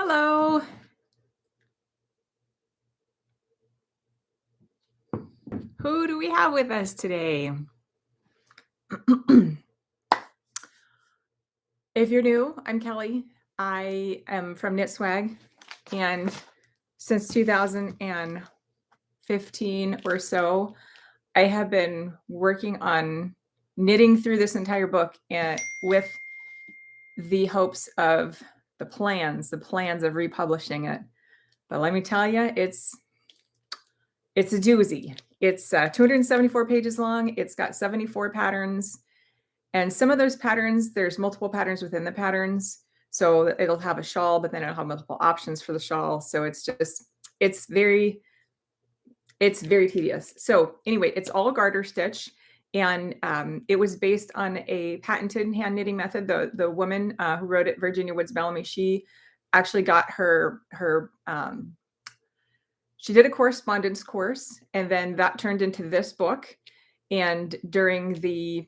Hello. Who do we have with us today? If you're new, I'm Kelly. I am from Knit Swag, and since 2015 or so, I have been working on knitting through this entire book and with the hopes of the plans of republishing it. But let me tell you, it's a doozy. It's 274 pages long. It's got 74 patterns. And some of those patterns, there's multiple patterns within the patterns. So it'll have a shawl, but then it'll have multiple options for the shawl. So it's very tedious. So anyway, it's all garter stitch. And it was based on a patented hand knitting method. The woman who wrote it, Virginia Woods Bellamy, she actually got she did a correspondence course, and then that turned into this book. And during the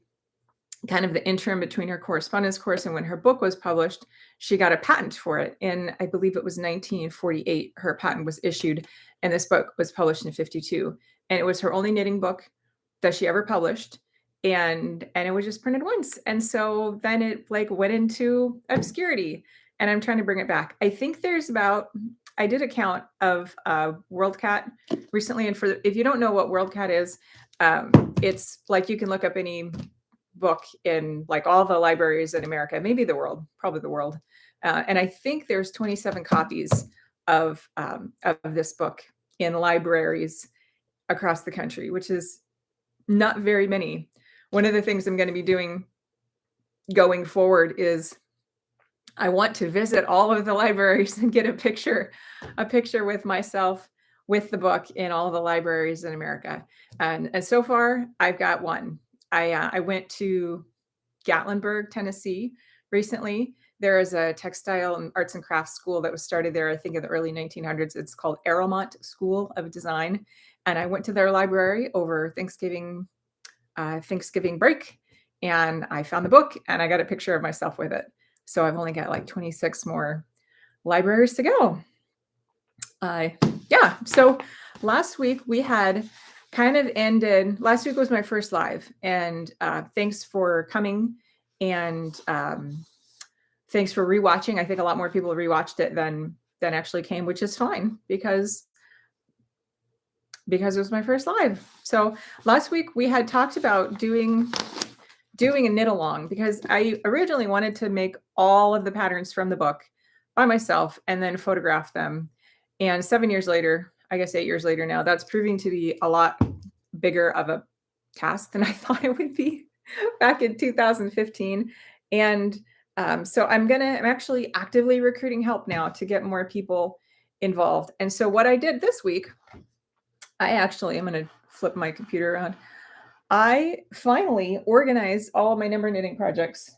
kind of the interim between her correspondence course and when her book was published, she got a patent for it. In, I believe it was 1948, her patent was issued, and this book was published in 52. And it was her only knitting book that she ever published. And it was just printed once. And so then it like went into obscurity, and I'm trying to bring it back. I think there's I did a count of WorldCat recently. And if you don't know what WorldCat is, it's like you can look up any book in like all the libraries in America, maybe the world, probably the world. And I think there's 27 copies of this book in libraries across the country, which is not very many. One of the things I'm going to be doing going forward is I want to visit all of the libraries and get a picture with myself with the book in all the libraries in America. And so far I've got one. I went to Gatlinburg, Tennessee recently. There is a textile and arts and crafts school that was started there, I think in the early 1900s. It's called Arrowmont School of Design. And I went to their library over Thanksgiving break, and I found the book and I got a picture of myself with it. So I've only got like 26 more libraries to go. Yeah. So last week we had last week was my first live, and thanks for coming, and thanks for rewatching. I think a lot more people rewatched it than actually came, which is fine because it was my first live. So last week we had talked about doing a knit along, because I originally wanted to make all of the patterns from the book by myself and then photograph them. And 7 years later, I guess 8 years later now, that's proving to be a lot bigger of a task than I thought it would be back in 2015. And so I'm actually actively recruiting help now to get more people involved. And so what I did this week, I'm going to flip my computer around. I finally organized all of my number knitting projects.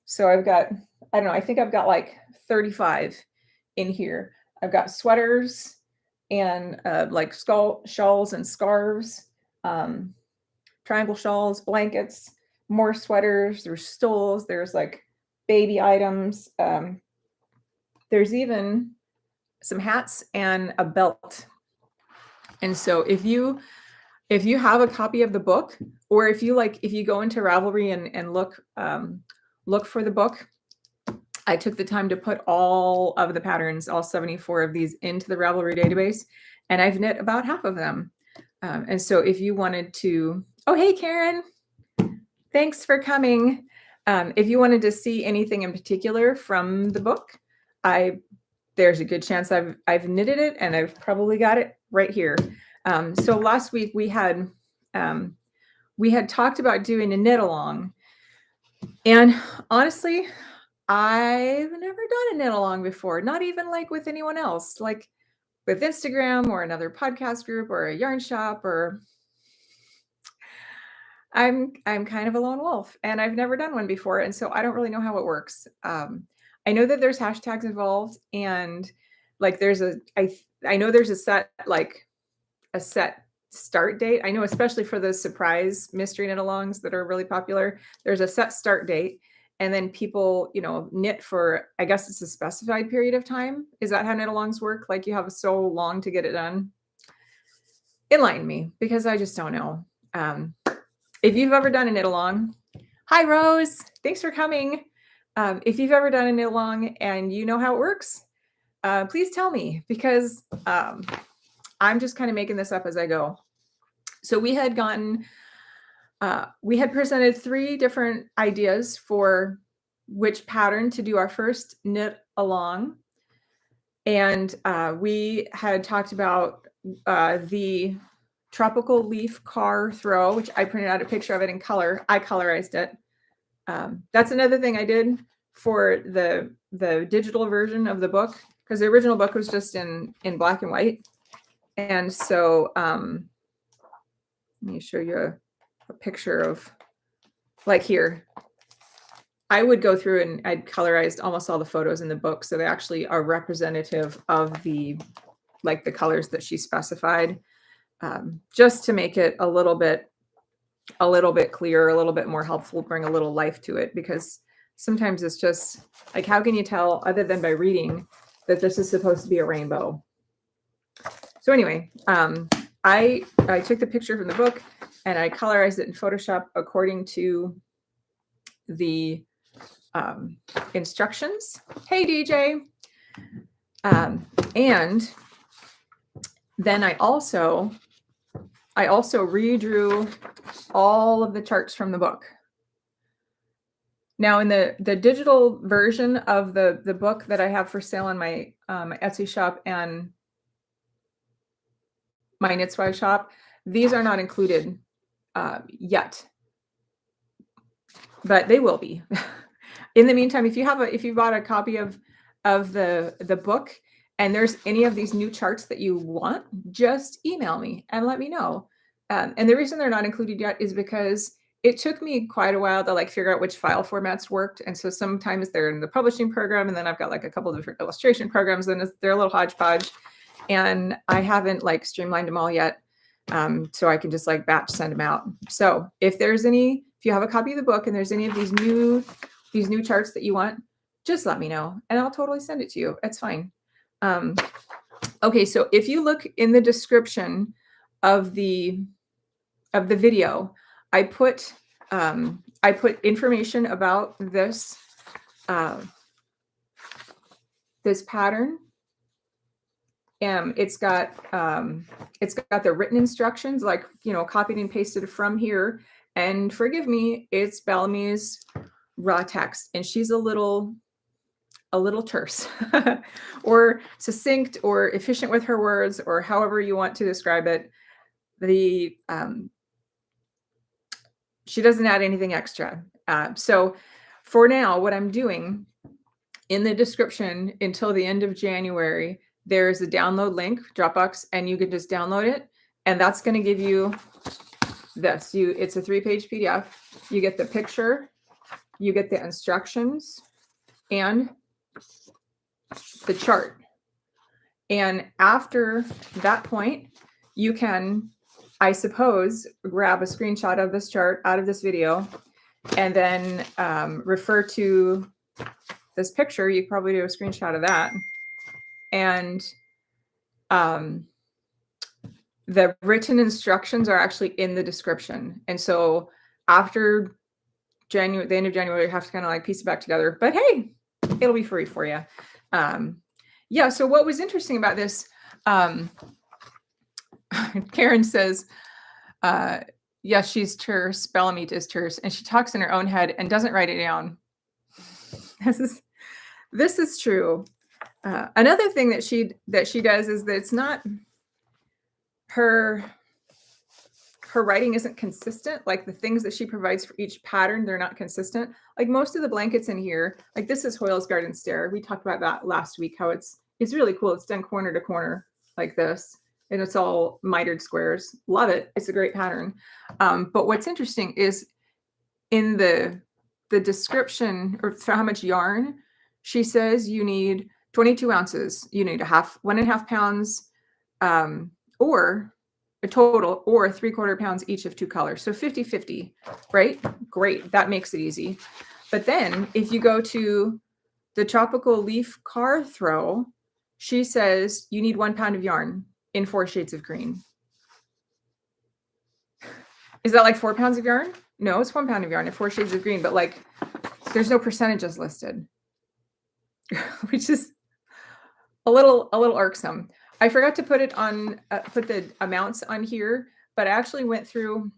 So I've got, I think I've got like 35 in here. I've got sweaters and like shawls and scarves, triangle shawls, blankets, more sweaters, there's stoles, there's like baby items. There's even some hats and a belt. And so if you have a copy of the book, or if you go into Ravelry and look for the book, I took the time to put all of the patterns, all 74 of these, into the Ravelry database, and I've knit about half of them. And so if you wanted to, oh, hey, Karen, thanks for coming. If you wanted to see anything in particular from the book, there's a good chance I've knitted it, and I've probably got it right here. So last week we had talked about doing a knit along, and honestly, I've never done a knit along before, not even like with anyone else, like with Instagram or another podcast group or a yarn shop, or I'm kind of a lone wolf, and I've never done one before, and so I don't really know how it works. I know that there's hashtags involved, and like I know there's a set start date. I know, especially for those surprise mystery knit alongs that are really popular, there's a set start date, and then people, knit for, I guess it's a specified period of time. Is that how knit-alongs work? Like you have so long to get it done? Enlighten me, because I just don't know. If you've ever done a knit-along, hi Rose, thanks for coming. If you've ever done a knit-along and you know how it works, please tell me, because I'm just kind of making this up as I go. So we had presented 3 different ideas for which pattern to do our first knit along. And we had talked about the tropical leaf car throw, which I printed out a picture of it in color. I colorized it. That's another thing I did for the digital version of the book, because the original book was just in black and white. And so let me show you a picture of, like here. I would go through and I'd colorized almost all the photos in the book, so they actually are representative of the colors that she specified, just to make it a little bit clearer, a little bit more helpful, bring a little life to it, because sometimes it's just like, how can you tell other than by reading that this is supposed to be a rainbow? So anyway, I took the picture from the book and I colorized it in Photoshop according to the instructions. Hey DJ. And then I also redrew all of the charts from the book. Now in the digital version of the book that I have for sale on my Etsy shop and my Knit Swag shop, these are not included yet, but they will be. In the meantime, if you bought a copy of the book and there's any of these new charts that you want, just email me and let me know. And the reason they're not included yet is because it took me quite a while to figure out which file formats worked. And so sometimes they're in the publishing program, and then I've got a couple of different illustration programs, and they're a little hodgepodge. And I haven't streamlined them all yet. So I can just batch send them out. So if you have a copy of the book and there's any of these new charts that you want, just let me know and I'll totally send it to you. It's fine. Okay, so if you look in the description of the video, I put information about this this pattern. It's got the written instructions, copied and pasted from here. And forgive me, it's Bellamy's raw text, and she's a little terse or succinct or efficient with her words, or however you want to describe it. She doesn't add anything extra. So for now, what I'm doing in the description until the end of January, there's a download link, Dropbox, and you can just download it. And that's going to give you this. It's a 3-page PDF. You get the picture, you get the instructions, and the chart. And after that point, you can, I suppose, grab a screenshot of this chart out of this video and then refer to this picture. You probably do a screenshot of that. And the written instructions are actually in the description. And so after the end of January, you have to kind of piece it back together. But hey, it'll be free for you. Yeah, so what was interesting about this, Karen says, yes, she's terse. Bellamy's is terse. And she talks in her own head and doesn't write it down. This is true. Another thing that she does is that it's not her writing isn't consistent. The things that she provides for each pattern, they're not consistent. Most of the blankets in here, this is Hoyle's Garden Stair. We talked about that last week, how it's really cool. It's done corner to corner like this, and it's all mitered squares. Love it. It's a great pattern. But what's interesting is in the description, or for how much yarn, she says you need 22 ounces. You need 1.5 pounds, or a total, or 3/4 pounds each of 2 colors. So 50-50, right? Great. That makes it easy. But then if you go to the tropical leaf car throw, she says you need 1 pound of yarn in 4 shades of green. Is that like 4 pounds of yarn? No, it's 1 pound of yarn in 4 shades of green, but like there's no percentages listed, which is a little irksome. I forgot to put it on, put the amounts on here, but I actually went through,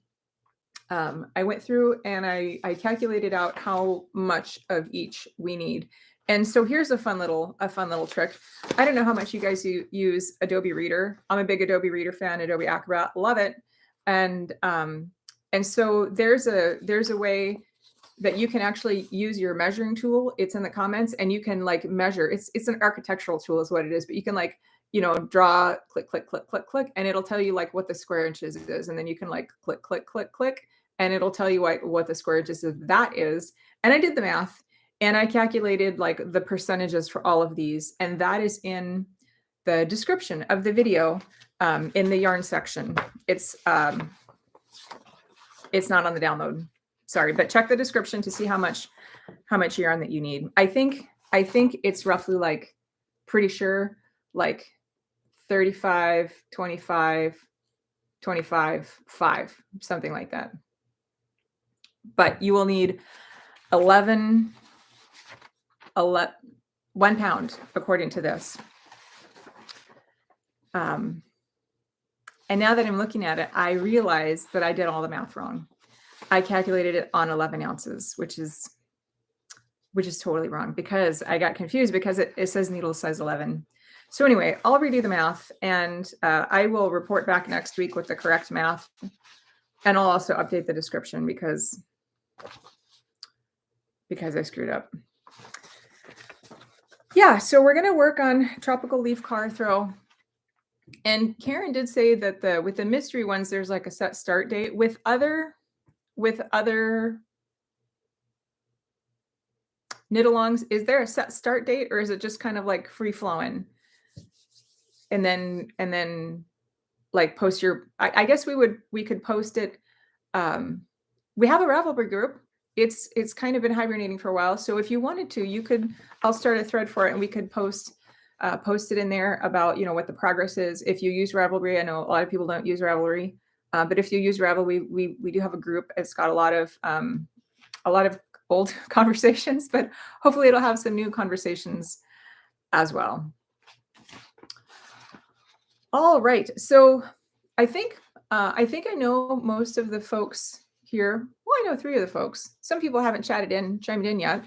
and I calculated out how much of each we need. And so here's a fun little trick. I don't know how much you guys use Adobe Reader. I'm a big Adobe Reader fan, Adobe Acrobat, love it. And so there's a way that you can actually use your measuring tool. It's in the comments, and you can like measure. It's an architectural tool is what it is, but you can like, you know, draw, click, click, click, click, click, and it'll tell you like what the square inches is. And then you can like click, click, click, click, and it'll tell you what the square inches of that is. And I did the math, and I calculated like the percentages for all of these. And that is in the description of the video, in the yarn section. It's not on the download. Sorry, but check the description to see how much yarn that you need. I think it's roughly like, pretty sure like 35, 25, 25, 5, something like that. But you will need 1 pound according to this. And now that I'm looking at it, I realize that I did all the math wrong. I calculated it on 11 ounces, which is totally wrong because I got confused because it says needle size 11. So anyway, I'll redo the math, and I will report back next week with the correct math. And I'll also update the description because I screwed up. Yeah, so we're going to work on tropical leaf car throw. And Karen did say that with the mystery ones, there's like a set start date. With other knit-alongs, is there a set start date, or is it just kind of like free flowing? And then like post your, I guess we could post it. We have a Ravelry group. It's kind of been hibernating for a while. So if you wanted to, you could, I'll start a thread for it, and we could post it in there about, you know, what the progress is. If you use Ravelry, I know a lot of people don't use Ravelry, but if you use Ravelry, we do have a group. It's got a lot of old conversations, but hopefully it'll have some new conversations as well. All right. So I think I know most of the folks here. Well, I know 3 of the folks. Some people haven't chimed in yet.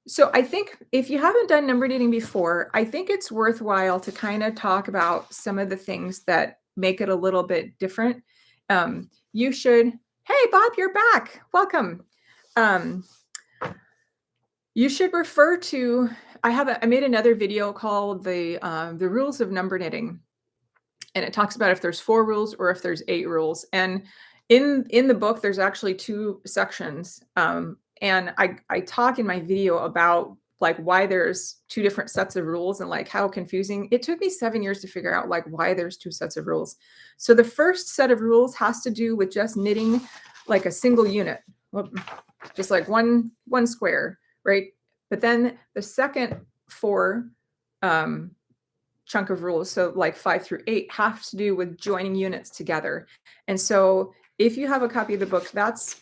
So I think if you haven't done number knitting before, I think it's worthwhile to kind of talk about some of the things that make it a little bit different. You should, hey, Bob, you're back. Welcome. You should refer to, I made another video called the rules of number knitting. And it talks about if there's 4 rules or if there's 8 rules. And in the book, there's actually 2 sections. And I talk in my video about like why there's 2 different sets of rules and like how confusing. It took me 7 years to figure out like why there's 2 sets of rules. So the first set of rules has to do with just knitting like a single unit, just like one square, right? But then the second 4 chunk of rules, so like 5 through 8, have to do with joining units together. And so if you have a copy of the book, that's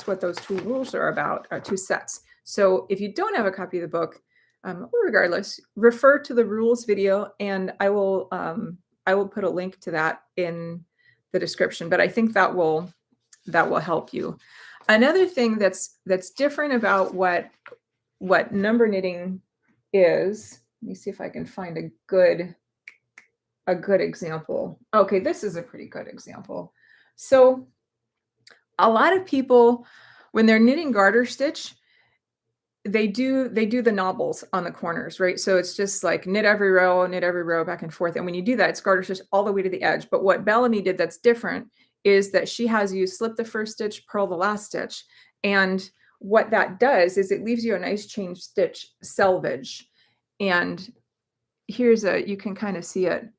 what those 2 rules are about, 2 sets. So if you don't have a copy of the book, regardless, refer to the rules video, and I will put a link to that in the description. But I think that will help you. Another thing that's different about what number knitting is. Let me see if I can find a good example. Okay, this is a pretty good example. So a lot of people, when they're knitting garter stitch, they do the knobbles on the corners, right? So it's just like knit every row back and forth. And when you do that, it's garter stitch all the way to the edge. But what Bellamy did that's different is that she has you slip the first stitch, purl the last stitch. And what that does is it leaves you a nice chain stitch selvage. And here's you can kind of see it.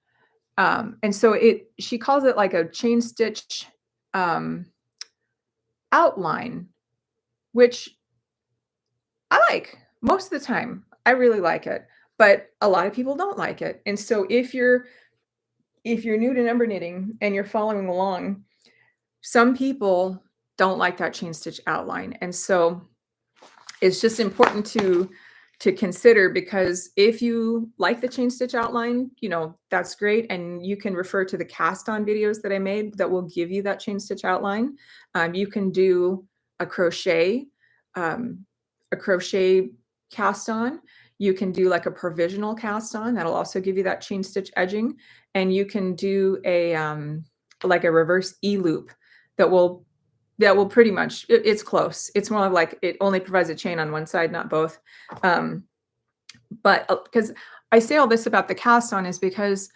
And so she calls it like a chain stitch outline, which I like most of the time. I really like it, but a lot of people don't like it. And so if you're new to number knitting and you're following along, some people don't like that chain stitch outline. And so it's just important to consider, because if you like the chain stitch outline, that's great. And you can refer to the cast on videos that I made that will give you that chain stitch outline. You can do a crochet cast on. You can do like a provisional cast on. That'll also give you that chain stitch edging. And you can do a like a reverse E-loop that will pretty much, it's close. It's more like it only provides a chain on one side, not both. But because I say all this about the cast on is because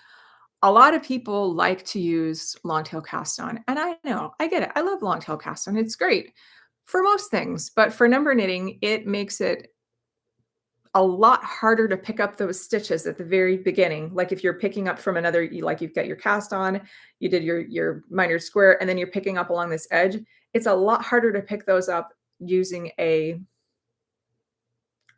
a lot of people like to use long tail cast on. And I know, I get it. I love long tail cast on. It's great for most things, but for number knitting, it makes it a lot harder to pick up those stitches at the very beginning. Like if you're picking up from another, like you've got your cast on, you did your minor square, and then you're picking up along this edge. It's a lot harder to pick those up using a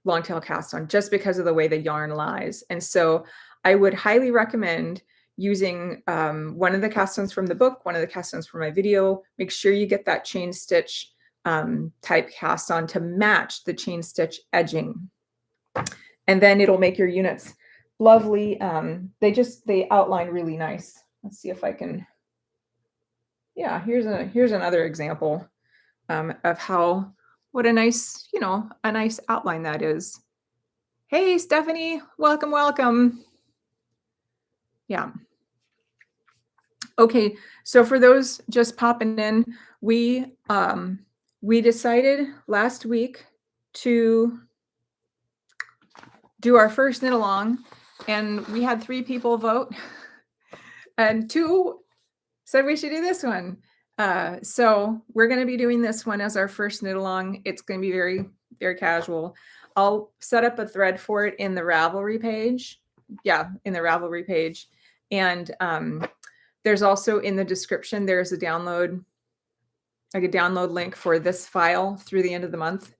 long tail cast on, just because of the way the yarn lies. And so I would highly recommend using one of the cast ons from the book, one of the cast ons from my video. Make sure you get that chain stitch type cast on to match the chain stitch edging. And then it'll make your units lovely. They outline really nice. Let's see if I can. Yeah, here's another example of what a nice, a nice outline that is. Hey, Stephanie, welcome. Yeah. Okay, so for those just popping in, we decided last week to do our first knit along, and we had 3 people vote, and 2 said we should do this one. So we're going to be doing this one as our first knit along. It's going to be very, very casual. I'll set up a thread for it in the Ravelry page. Yeah, in the Ravelry page. And there's also in the description, there's a download link for this file through the end of the month.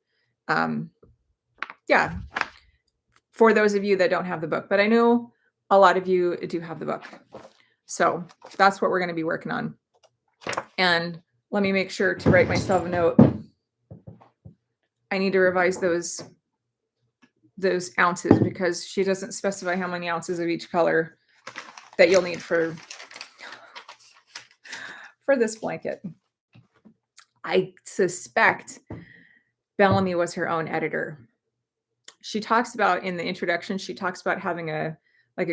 Yeah, for those of you that don't have the book, but I know a lot of you do have the book. So that's what we're going to be working on. And let me make sure to write myself a note. I need to revise those ounces, because she doesn't specify how many ounces of each color that you'll need for this blanket. I suspect Bellamy was her own editor. She talks about, in the introduction, she talks about having a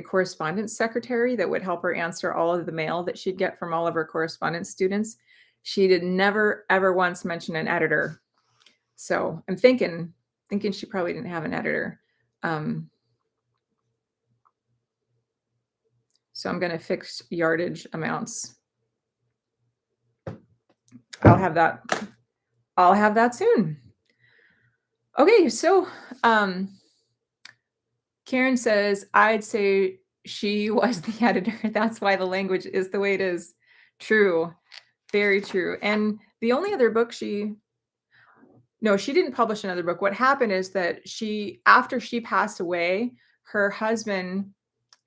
correspondence secretary that would help her answer all of the mail that she'd get from all of her correspondence students. She did never, ever once mention an editor. So I'm thinking she probably didn't have an editor. So I'm going to fix yardage amounts. I'll have that soon. Okay, so Karen says, I'd say she was the editor. That's why the language is the way it is. True. Very true. And the only other book she didn't publish another book. What happened is that after she passed away, her husband,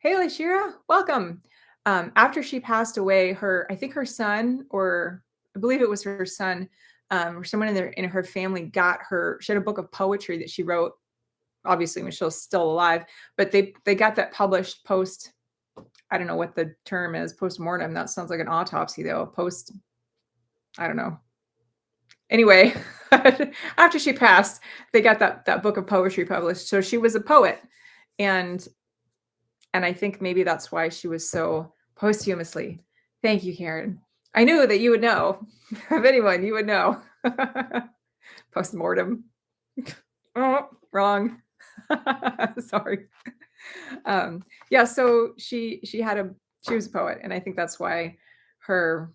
hey, Lashira, welcome. After she passed away, I think her son, or I believe it was her son, or someone in her family she had a book of poetry that she wrote, obviously when she was still alive, but they got that published post, I don't know what the term is, post-mortem. That sounds like an autopsy though. I don't know. Anyway, after she passed, they got that book of poetry published. So she was a poet. And I think maybe that's why she was so posthumously. Thank you, Karen. I knew that you would know. If anyone, you would know. Post-mortem. Oh, wrong. Sorry. Yeah, so she was a poet, and I think that's why her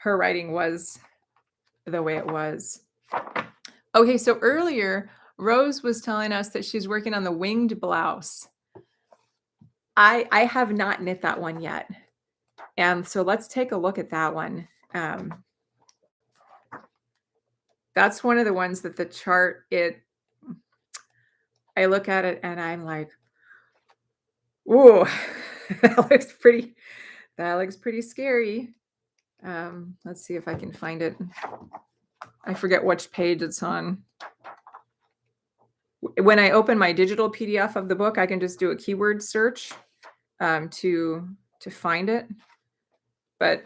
writing was the way it was. Okay, so earlier Rose was telling us that she's working on the winged blouse. I have not knit that one yet. And so let's take a look at that one. That's one of the ones that the chart, I look at it and I'm like, "Ooh, that looks pretty scary." Let's see if I can find it. I forget which page it's on. When I open my digital PDF of the book, I can just do a keyword search to find it. But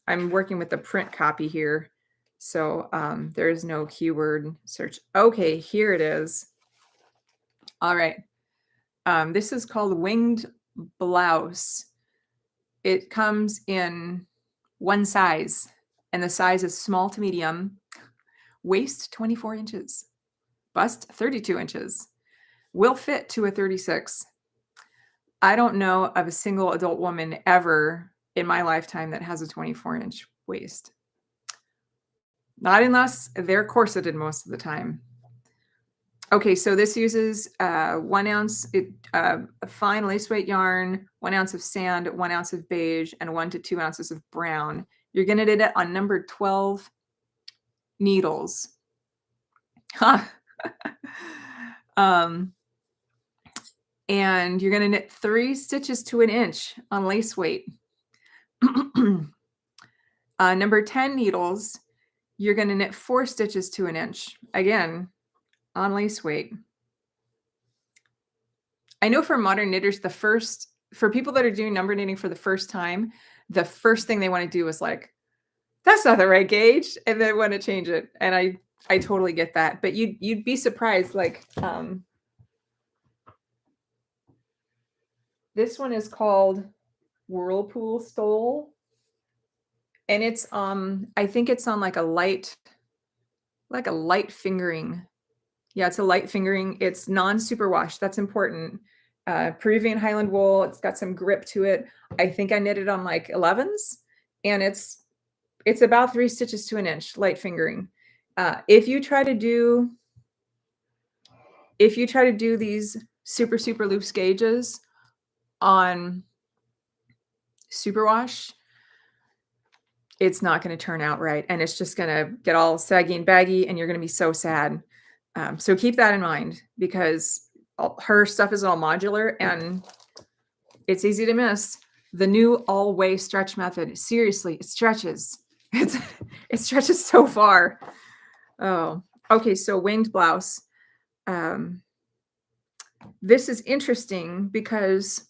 I'm working with the print copy here, so there is no keyword search. Okay, here it is. All right. This is called Winged Blouse. It comes in one size, and the size is small to medium. Waist 24 inches, bust 32 inches, will fit to a 36. I don't know of a single adult woman ever in my lifetime that has a 24-inch waist. Not unless they're corseted most of the time. Okay, so this uses 1 ounce fine lace weight yarn, 1 ounce of sand, 1 ounce of beige, and 1 to 2 ounces of brown. You're going to knit it on number 12 needles. Huh. And you're going to knit 3 stitches to 1 inch on lace weight. Number 10 needles, you're going to knit 4 stitches to 1 inch, again, on lace weight. I know for modern knitters, for people that are doing number knitting for the first time, the first thing they want to do is like, that's not the right gauge, and they want to change it. And I totally get that, but you'd be surprised. Like this one is called Whirlpool Stole, and it's I think it's on like a light fingering. Yeah, it's a light fingering. It's non-superwash. That's important. Peruvian Highland wool. It's got some grip to it. I think I knitted on like 11s, and it's about 3 stitches to 1 inch, light fingering. If you try to do these super loose gauges on superwash, it's not going to turn out right, and it's just going to get all saggy and baggy, and you're going to be so sad. So keep that in mind, because her stuff is all modular and it's easy to miss. The new all-way stretch method, seriously, it stretches. It stretches so far. Oh, okay. So winged blouse. This is interesting because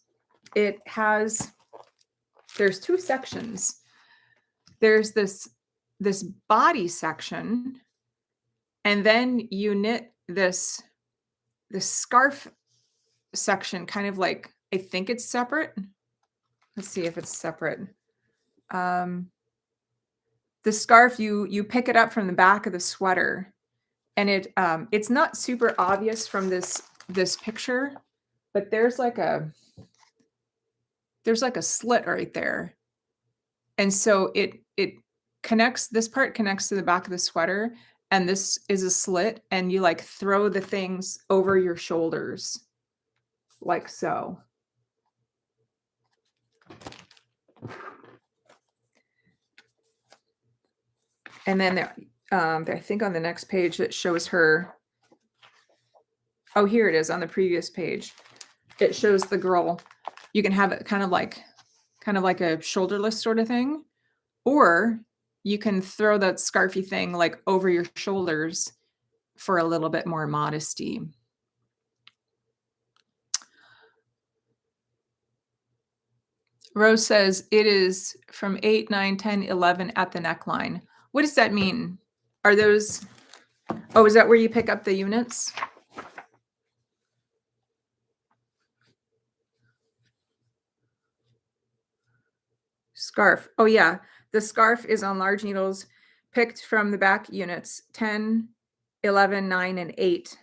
there's 2 sections. There's this body section, and then you knit this scarf section, kind of like, I think it's separate. Let's see if it's separate. The scarf, you pick it up from the back of the sweater, and it's not super obvious from this picture, but there's like a slit right there, and so it connects. This part connects to the back of the sweater, and this is a slit, and you like throw the things over your shoulders like so. And then there, I think on the next page it shows her. Oh, here it is on the previous page. It shows the girl. You can have it kind of like a shoulderless sort of thing, or you can throw that scarfy thing like over your shoulders for a little bit more modesty. Rose says it is from 8, 9, 10, 11 at the neckline. What does that mean? Are those, oh, is that where you pick up the units? Scarf. Oh yeah, the scarf is on large needles picked from the back units 10, 11, 9, and 8.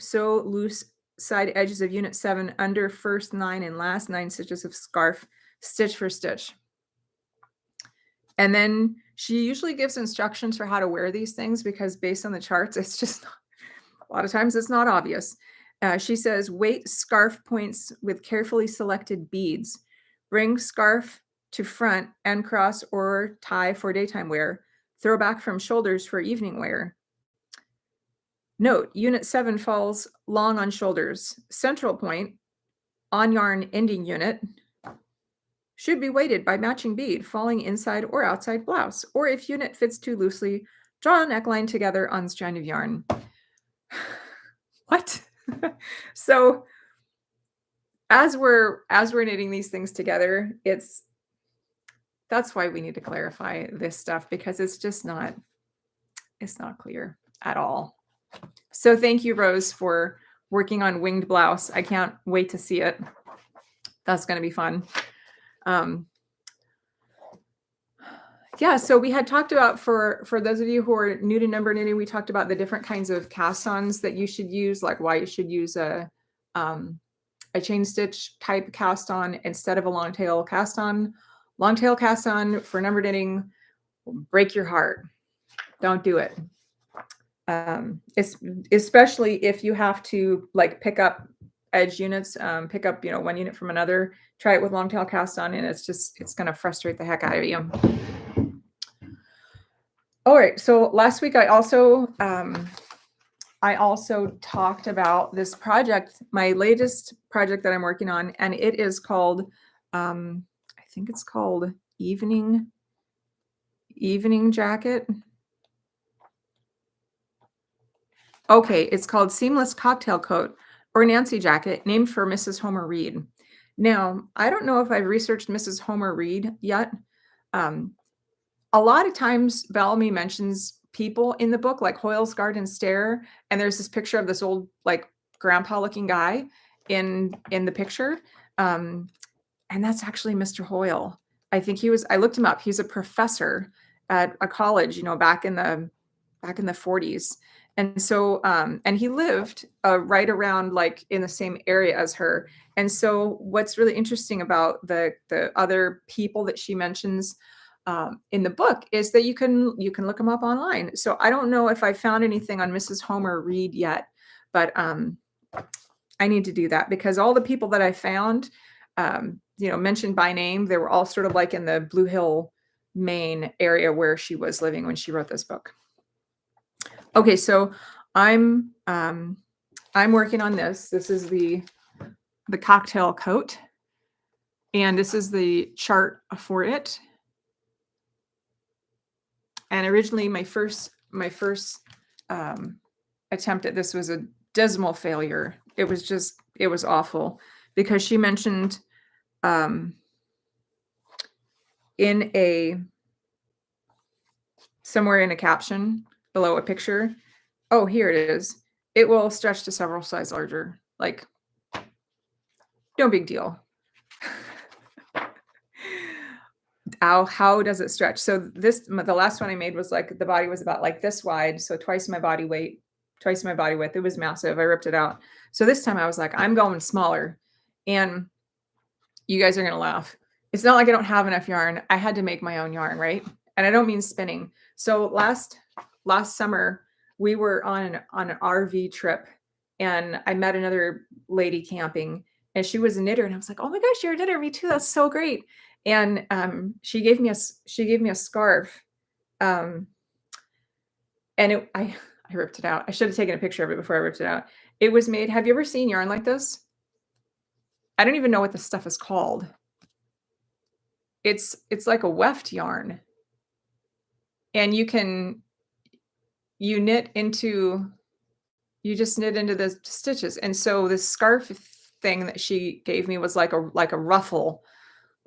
Sew loose side edges of unit 7 under first 9 and last 9 stitches of scarf, stitch for stitch. And then she usually gives instructions for how to wear these things, because based on the charts, it's just a lot of times it's not obvious. She says, weight scarf points with carefully selected beads. Bring scarf to front and cross or tie for daytime wear. Throw back from shoulders for evening wear. Note, unit 7 falls long on shoulders. Central point on yarn ending unit should be weighted by matching bead falling inside or outside blouse. Or if unit fits too loosely, draw a neckline together on strand of yarn. What? So as we're knitting these things together, that's why we need to clarify this stuff, because it's not clear at all. So thank you, Rose, for working on winged blouse. I can't wait to see it. That's going to be fun. Yeah, so we had talked about, for those of you who are new to number knitting, we talked about the different kinds of cast-ons that you should use, like why you should use a chain stitch type cast-on instead of a long tail cast-on. Long tail cast-on for number knitting will break your heart. Don't do it. Especially if you have to like pick up edge units, pick up, one unit from another, try it with long tail cast-on, and it's going to frustrate the heck out of you. All right, so last week I also talked about this project, my latest project that I'm working on, and it is called, I think it's called Evening Jacket. Okay, it's called Seamless Cocktail Coat or Nancy Jacket, named for Mrs. Homer Reed. Now, I don't know if I've researched Mrs. Homer Reed yet. A lot of times Bellamy mentions people in the book, like Hoyle's Garden Stair, and there's this picture of this old, like, grandpa-looking guy in the picture, and that's actually Mr. Hoyle. I think I looked him up. He's a professor at a college, back in the 40s. And so, and he lived right around, like, in the same area as her. And so what's really interesting about the other people that she mentions in the book is that you can look them up online. So I don't know if I found anything on Mrs. Homer Reed yet, but I need to do that, because all the people that I found, mentioned by name, they were all sort of like in the Blue Hill, Maine area where she was living when she wrote this book. Okay, so I'm working on this. This is the cocktail coat, and this is the chart for it. And originally, my first attempt at this was a dismal failure. It was awful, because she mentioned somewhere in a caption below a picture, oh, here it is, it will stretch to several sizes larger. Like, no big deal. How does it stretch? So the last one I made was like, the body was about like this wide, so twice my body weight, twice my body width. It was massive. I ripped it out. So this time I was like, I'm going smaller. And you guys are going to laugh. It's not like I don't have enough yarn. I had to make my own yarn, right? And I don't mean spinning. So last summer, we were on an RV trip, and I met another lady camping, and she was a knitter, and I was like, oh my gosh, you're a knitter. Me too. That's so great. And she gave me a scarf, and I ripped it out. I should have taken a picture of it before I ripped it out. It was made. Have you ever seen yarn like this? I don't even know what this stuff is called. It's like a weft yarn, and you just knit into the stitches. And so this scarf thing that she gave me was like a ruffle.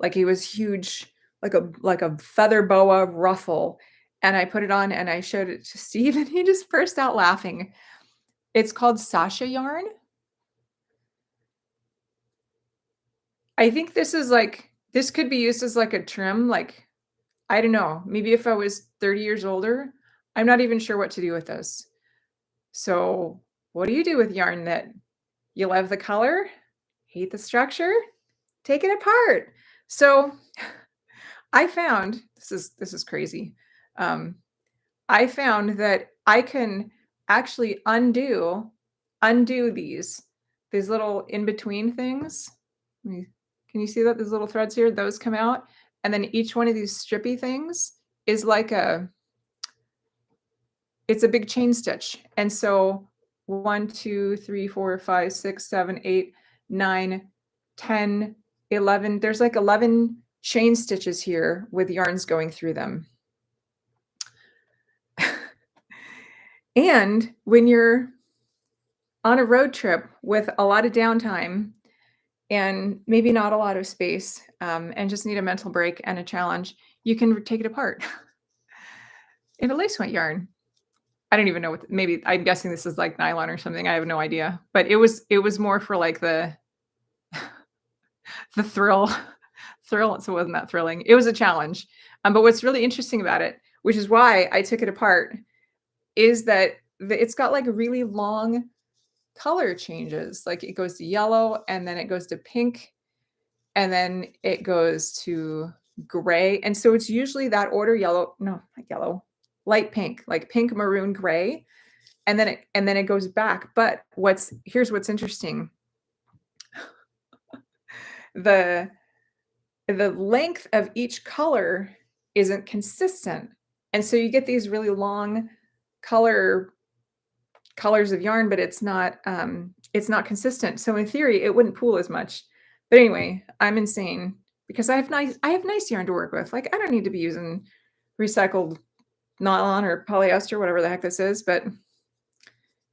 Like, it was huge, like a feather boa ruffle. And I put it on and I showed it to Steve, and he just burst out laughing. It's called Sasha yarn. I think this could be used as like a trim. Like, I don't know, maybe if I was 30 years older, I'm not even sure what to do with this. So what do you do with yarn that you love the color, hate the structure? Take it apart. So I found, this is crazy. I found that I can actually undo these little in-between things. Can you see that? These little threads here, those come out. And then each one of these strippy things is like it's a big chain stitch. And so 1, 2, 3, 4, 5, 6, 7, 8, 9, 10, 11. There's like 11 chain stitches here with yarns going through them. And when you're on a road trip with a lot of downtime and maybe not a lot of space, and just need a mental break and a challenge, you can take it apart in a lace went yarn. I don't even know what, maybe I'm guessing this is like nylon or something. I have no idea, but it was more for like the thrill. So it wasn't that thrilling. It was a challenge. But what's really interesting about it, which is why I took it apart, is that it's got like really long color changes. Like it goes to yellow and then it goes to pink and then it goes to gray. And so it's usually that order: yellow, no, not yellow, light pink, like pink, maroon, gray. And then it goes back. But here's what's interesting. The length of each color isn't consistent. And so you get these really long colors of yarn, but it's not consistent. So in theory, it wouldn't pool as much. But anyway, I'm insane because I have nice yarn to work with. Like I don't need to be using recycled nylon or polyester, whatever the heck this is. But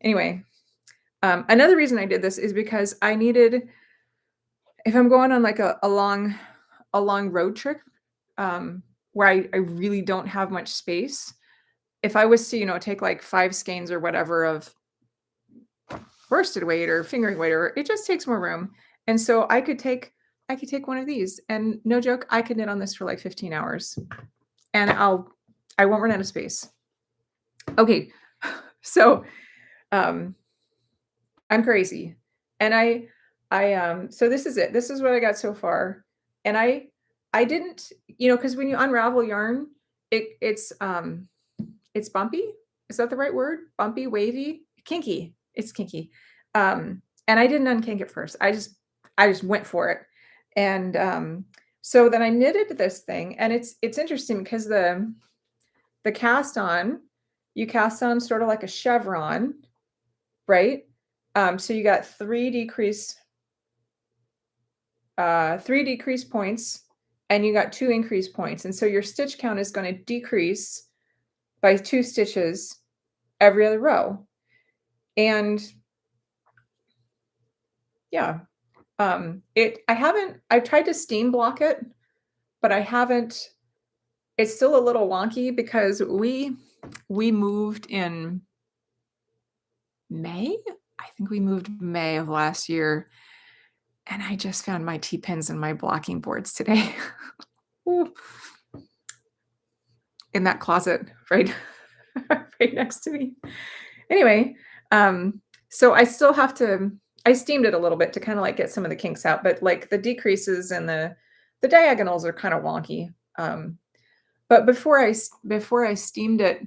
anyway, another reason I did this is because I needed, if I'm going on like a long road trip, where I really don't have much space, if I was to, take like 5 skeins or whatever of worsted weight or fingering weight, or it just takes more room. And so I could take one of these, and no joke, I could knit on this for like 15 hours and I won't run out of space. Okay. So, I'm crazy. And so this is it. This is what I got so far. And I didn't, because when you unravel yarn, it's bumpy. Is that the right word? Bumpy, wavy, kinky. It's kinky. And I didn't unkink it first. I just went for it. And so then I knitted this thing, and it's interesting because the cast on, you cast on sort of like a chevron, right? So you got 3 decrease points, and you got 2 increase points. And so your stitch count is going to decrease by 2 stitches every other row. And yeah, I've tried to steam block it, but I haven't. It's still a little wonky because we moved in May. I think we moved May of last year. And I just found my T-pins and my blocking boards today. In that closet, right next to me. Anyway, so I still have to, I steamed it a little bit to kind of like get some of the kinks out, but like the decreases and the diagonals are kind of wonky. But before I steamed it,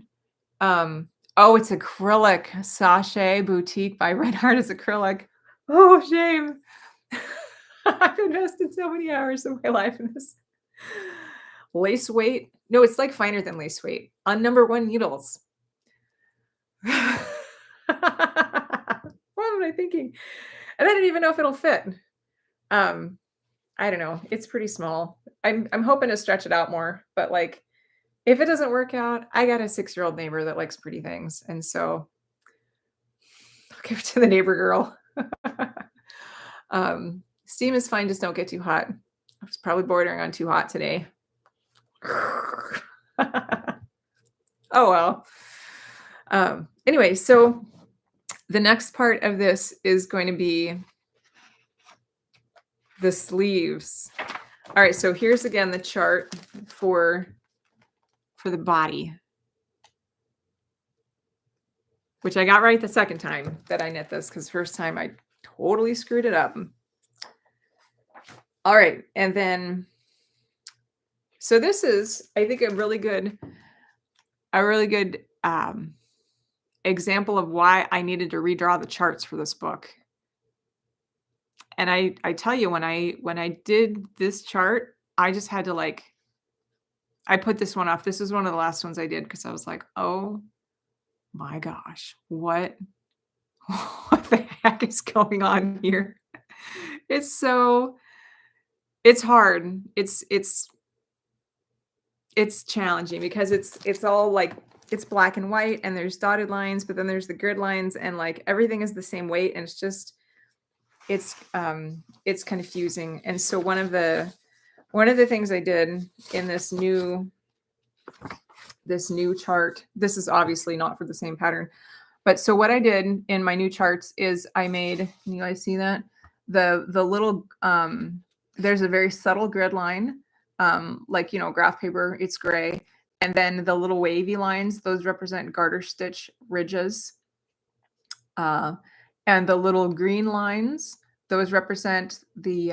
oh, it's acrylic. Sachet Boutique by Red Heart is acrylic. Oh, shame. I've invested so many hours of my life in this. Lace weight. No, it's like finer than lace weight on number 1 needles. What am I thinking? And I don't even know if it'll fit. I don't know. It's pretty small. I'm hoping to stretch it out more, but like if it doesn't work out, I got a 6-year-old neighbor that likes pretty things. And so I'll give it to the neighbor girl. Steam is fine, just don't get too hot. I was probably bordering on too hot today. Oh, well. Anyway, so the next part of this is going to be the sleeves. All right, so here's again the chart for the body, which I got right the second time that I knit this, because first time I totally screwed it up. All right, and then, so this is, I think, a really good example of why I needed to redraw the charts for this book. And I tell you, when I did this chart, I just had to I put this one off. This is one of the last ones I did because I was like, oh my gosh, what what the heck is going on here? It's hard. It's challenging because it's all like it's black and white and there's dotted lines, but then there's the grid lines and like everything is the same weight and it's confusing. And so one of the things I did in this new chart, this is obviously not for the same pattern, but so what I did in my new charts is I made, can you guys see that? The little, there's a very subtle grid line, like, you know, graph paper, it's gray. And then the little wavy lines, those represent garter stitch ridges. And the little green lines, those represent the,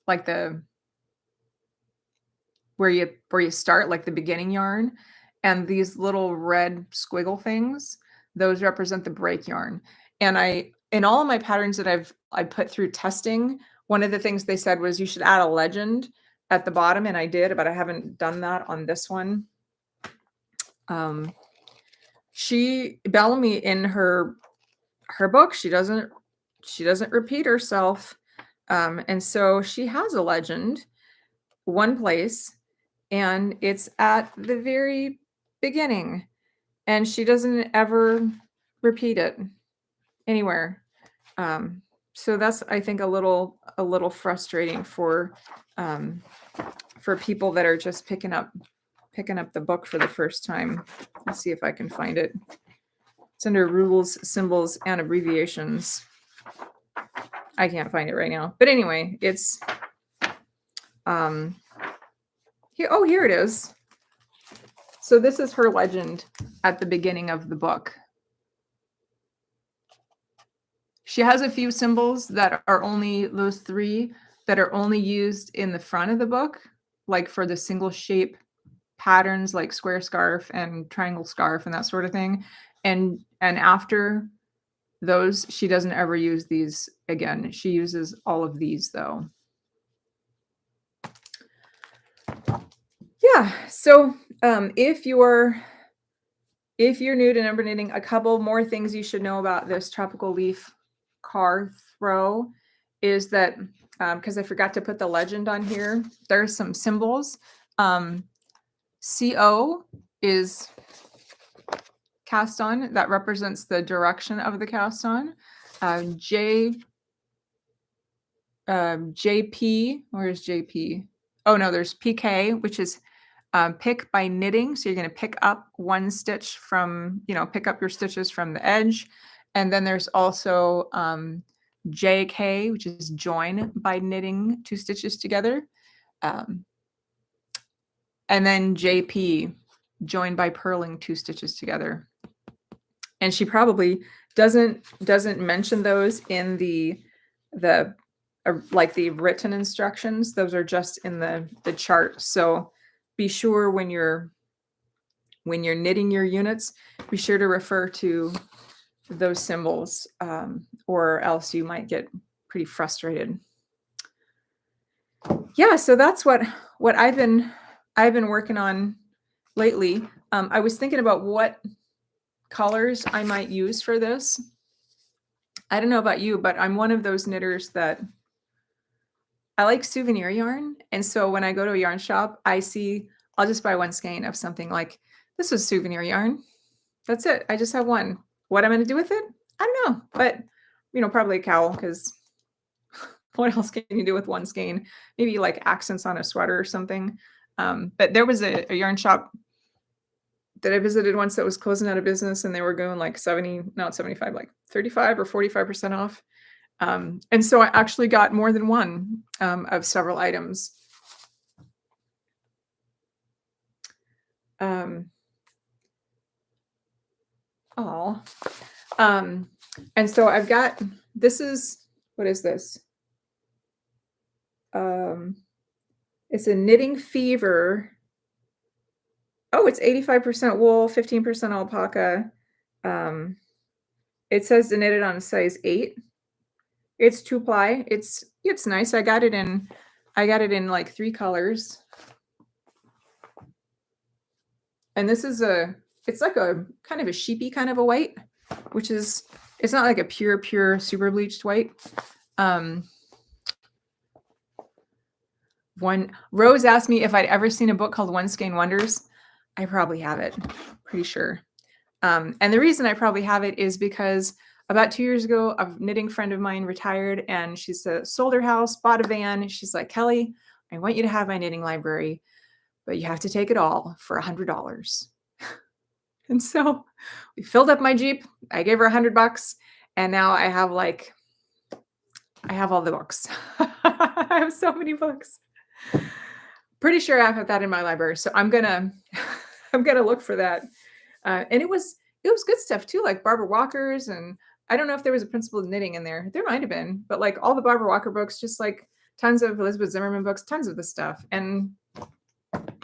like the, where you start, like the beginning yarn. And these little red squiggle things, those represent the break yarn. And in all of my patterns that I put through testing, one of the things they said was you should add a legend at the bottom, and I did, but I haven't done that on this one. Bellamy, in her book, she doesn't repeat herself. And so she has a legend one place, and it's at the very beginning, and she doesn't ever repeat it anywhere. So that's, I think, a little frustrating for people that are just picking up the book for the first time. Let's see if I can find it. It's under rules, symbols, and abbreviations. I can't find it right now, but anyway, it's here. Oh, here it is. So this is her legend at the beginning of the book. She has a few symbols that are only, those three that are only used in the front of the book, like for the single shape patterns like square scarf and triangle scarf and that sort of thing. And after those, she doesn't ever use these again. She uses all of these though. Yeah, so if you're new to number knitting, a couple more things you should know about this tropical leaf car throw is that, because I forgot to put the legend on here, there's some symbols. CO is cast on, that represents the direction of the cast on. JP, where's JP? Oh no, there's PK, which is pick by knitting. So you're going to pick up one stitch from, pick up your stitches from the edge. And then there's also JK, which is join by knitting two stitches together. And then JP, join by purling two stitches together. And she probably doesn't mention those in the like the written instructions. Those are just in the chart. So be sure when you're knitting your units, be sure to refer to those symbols, or else you might get pretty frustrated. Yeah, so that's what I've been working on lately. I was thinking about what colors I might use for this. I don't know about you, but I'm one of those knitters that I like souvenir yarn. And so when I go to a yarn shop, I'll just buy one skein of something like, this is souvenir yarn. That's it. I just have one. What I'm going to do with it? I don't know, but probably a cowl, because what else can you do with one skein? Maybe like accents on a sweater or something. But there was a yarn shop that I visited once that was closing out of business, and they were going like 75, like 35 or 45% off. And so I actually got more than one of several items. And so I've got, what is this? It's a Knitting Fever. Oh, it's 85% wool, 15% alpaca. It says to knit it on size 8. It's 2-ply. It's nice. I got it in like 3 colors. And this is it's like a kind of a sheepy kind of a white. which is, it's not like a pure super bleached white. Rose asked me if I'd ever seen a book called One Skein Wonders. I probably have it, pretty sure. And the reason I probably have it is because about 2 years ago, a knitting friend of mine retired, and she's sold her house, bought a van. She's like, Kelly, I want you to have my knitting library, but you have to take it all for $100. And so we filled up my Jeep. I gave her $100, and now I have all the books. I have so many books. Pretty sure I have that in my library, so I'm gonna look for that. And it was good stuff too, like Barbara Walker's, and I don't know if there was a Principle of Knitting in there. There might have been, but like all the Barbara Walker books, just like tons of Elizabeth Zimmerman books, tons of the stuff. And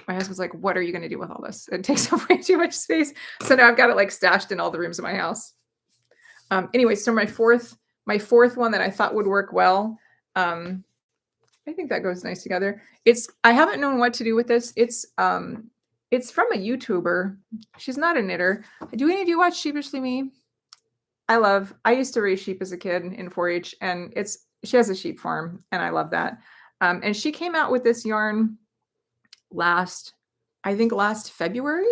my husband's like, "What are you going to do with all this? It takes up way too much space." So now I've got it like stashed in all the rooms of my house. Anyway, so my fourth one that I thought would work well. I think that goes nice together. I haven't known what to do with this. It's from a YouTuber. She's not a knitter. Do any of you watch Sheepishly Me? I used to raise sheep as a kid in 4-H, and she has a sheep farm, and I love that. And she came out with this yarn last February.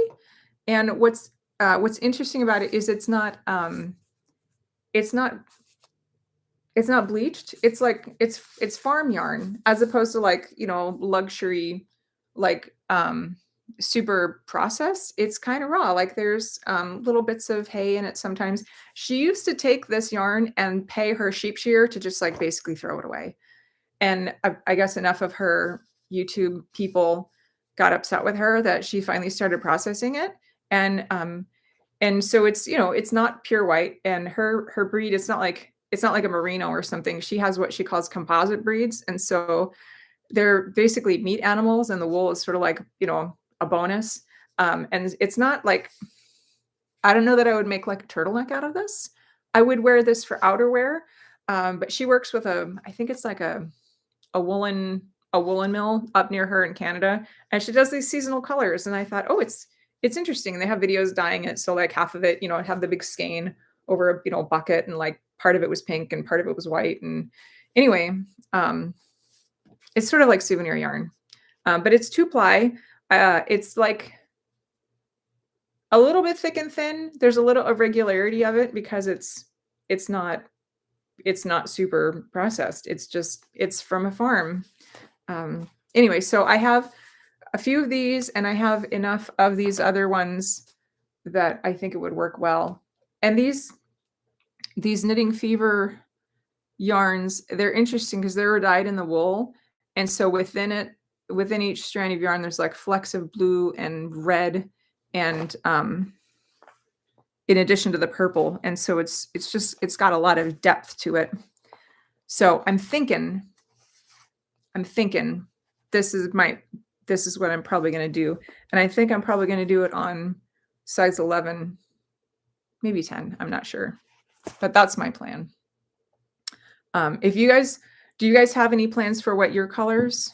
And what's interesting about it is it's not bleached. It's like it's farm yarn, as opposed to like, luxury, like super processed. It's kind of raw. Like there's little bits of hay in it sometimes. She used to take this yarn and pay her sheep shearer to just like basically throw it away. And I guess enough of her YouTube people got upset with her that she finally started processing it. And so it's not pure white, and her breed, it's not like a merino or something. She has what she calls composite breeds. And so they're basically meat animals, and the wool is sort of like, a bonus. And it's not like, I don't know that I would make like a turtleneck out of this. I would wear this for outerwear. But she works with I think it's like a woolen mill up near her in Canada. And she does these seasonal colors. And I thought, oh, it's interesting. And they have videos dyeing it. So like half of it, it had the big skein over a, bucket, and like part of it was pink and part of it was white. And anyway, it's sort of like souvenir yarn, but it's 2-ply. It's like a little bit thick and thin. There's a little irregularity of it because it's not super processed. It's from a farm. Anyway, so I have a few of these, and I have enough of these other ones that I think it would work well. And these Knitting Fever yarns, they're interesting because they're dyed in the wool. And so within each strand of yarn, there's like flecks of blue and red, and in addition to the purple. And so it's got a lot of depth to it. So I'm thinking this is what I'm probably going to do. And I think I'm probably going to do it on size 11, maybe 10. I'm not sure, but that's my plan. Do you guys have any plans for what your colors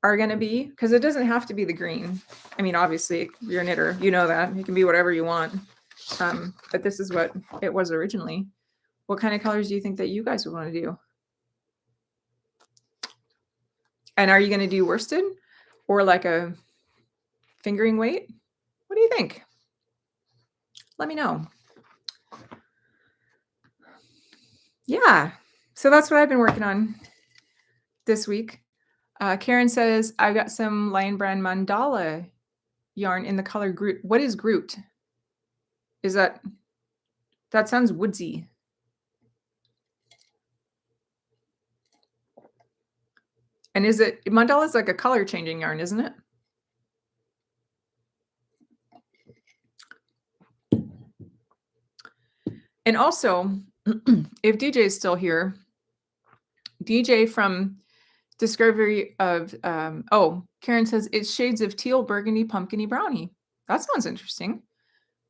are going to be? Because it doesn't have to be the green. I mean, obviously you're a knitter, you know that it can be whatever you want. But this is what it was originally. What kind of colors do you think that you guys would want to do? And are you going to do worsted or like a fingering weight? What do you think? Let me know. Yeah, so that's what I've been working on this week. Karen says, I've got some Lion Brand mandala yarn in the color Groot. What is Groot? Is that sounds woodsy. And mandala is like a color changing yarn, isn't it? And also, if DJ is still here, DJ from Discovery of, Karen says it's shades of teal, burgundy, pumpkiny, brownie. That sounds interesting.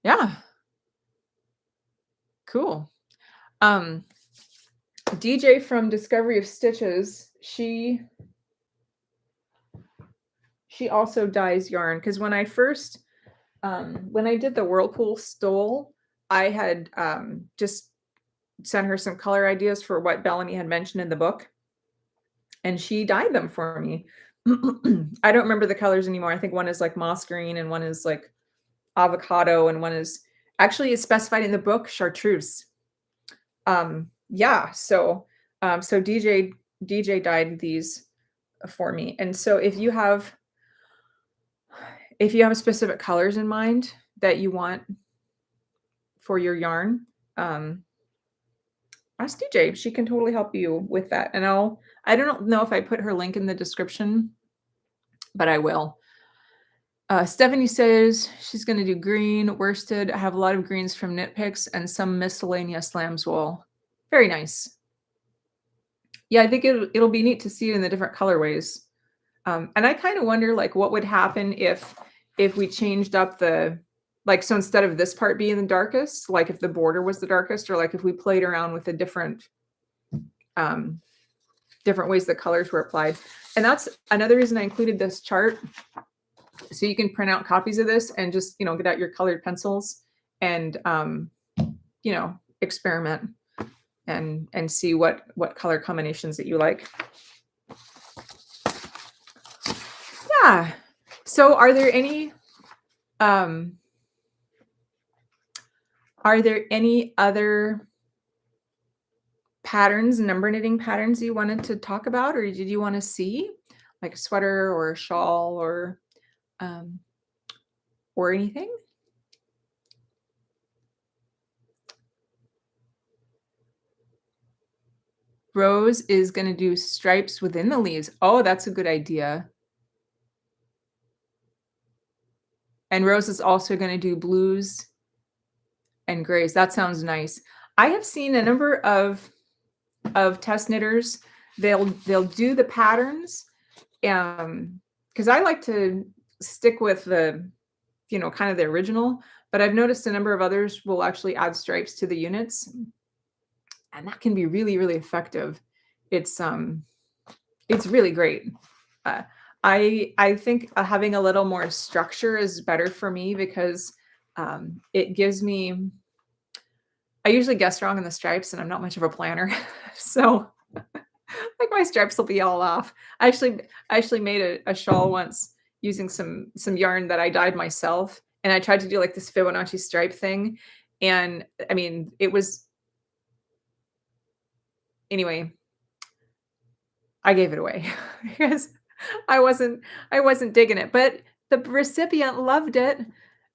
Yeah. Cool. DJ from Discovery of Stitches, she also dyes yarn, because when I did the Whirlpool stole, I had just sent her some color ideas for what Bellamy had mentioned in the book, and she dyed them for me. I don't remember the colors anymore. I think one is like moss green and one is like avocado and one is actually is specified in the book chartreuse. Yeah, so so DJ dyed these for me. And so if you have specific colors in mind that you want for your yarn, ask DJ. She can totally help you with that. And I don't know if I put her link in the description, but I will. Stephanie says she's going to do green worsted. I have a lot of greens from Knit Picks and some miscellaneous lamb's wool. Very nice. Yeah, I think it'll be neat to see it in the different colorways. And I kind of wonder like what would happen if we changed up the, like, so instead of this part being the darkest, like if the border was the darkest, or like if we played around with the different ways the colors were applied. And that's another reason I included this chart. So you can print out copies of this and just, get out your colored pencils and, experiment and see what color combinations that you like. Yeah. So are there any other patterns, number knitting patterns you wanted to talk about, or did you want to see like a sweater or a shawl or anything? Rose is going to do stripes within the leaves. Oh, that's a good idea. And Rose is also going to do blues and grays. That sounds nice. I have seen a number of test knitters. They'll do the patterns, because I like to stick with the, kind of the original. But I've noticed a number of others will actually add stripes to the units, and that can be really, really effective. It's really great. I think having a little more structure is better for me because it gives me. I usually guess wrong on the stripes, and I'm not much of a planner, so like my stripes will be all off. I actually made a shawl once using some yarn that I dyed myself, and I tried to do like this Fibonacci stripe thing, and I mean it was. Anyway, I gave it away because I wasn't digging it, but the recipient loved it.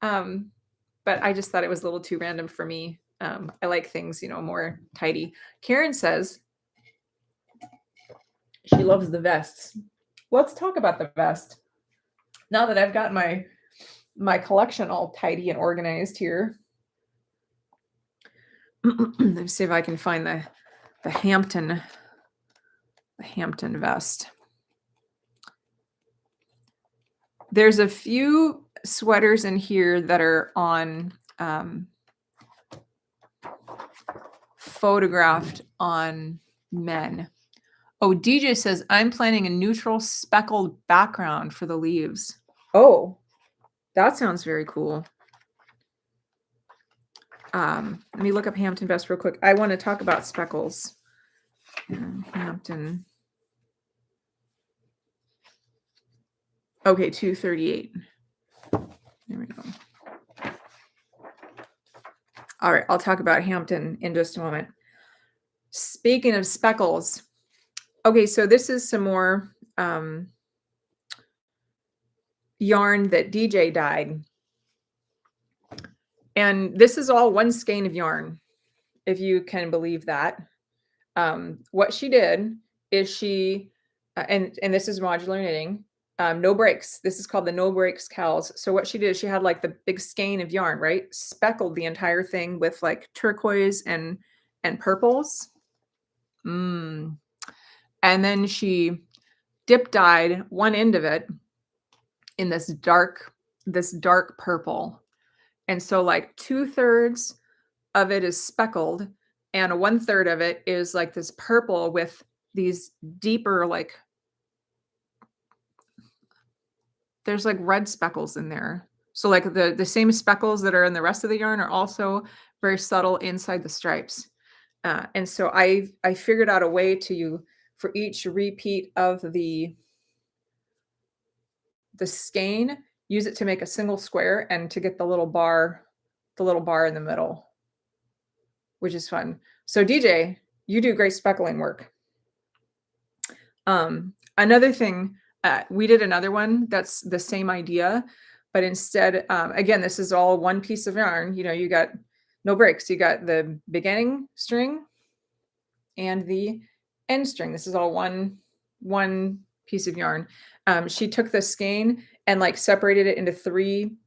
But I just thought it was a little too random for me. I like things, more tidy. Karen says she loves the vests. Let's talk about the vest. Now that I've got my collection all tidy and organized here. Let's see if I can find the Hampton vest. There's a few sweaters in here that are on photographed on men. Oh, DJ says, I'm planning a neutral speckled background for the leaves. Oh, that sounds very cool. Let me look up Hampton vest real quick. I want to talk about speckles. Hampton. Okay, 238. There we go. All right, I'll talk about Hampton in just a moment. Speaking of speckles, okay, so this is some more yarn that DJ dyed. And this is all one skein of yarn, if you can believe that. What she did is she, and this is modular knitting, no breaks. This is called the no breaks cows. So what she did is she had like the big skein of yarn, right? Speckled the entire thing with like turquoise and purples. And then she dip dyed one end of it in this dark purple. And so like 2/3 of it is speckled and 1/3 of it is like this purple with these deeper, like, there's like red speckles in there. So like the same speckles that are in the rest of the yarn are also very subtle inside the stripes. And so I figured out a way to, for each repeat of the skein, use it to make a single square and to get the little bar in the middle, which is fun. So DJ, you do great speckling work. Another thing, we did another one that's the same idea, but instead, again, this is all one piece of yarn. You know, you got no breaks. You got the beginning string and the end string. This is all one piece of yarn. She took the skein and like separated it into three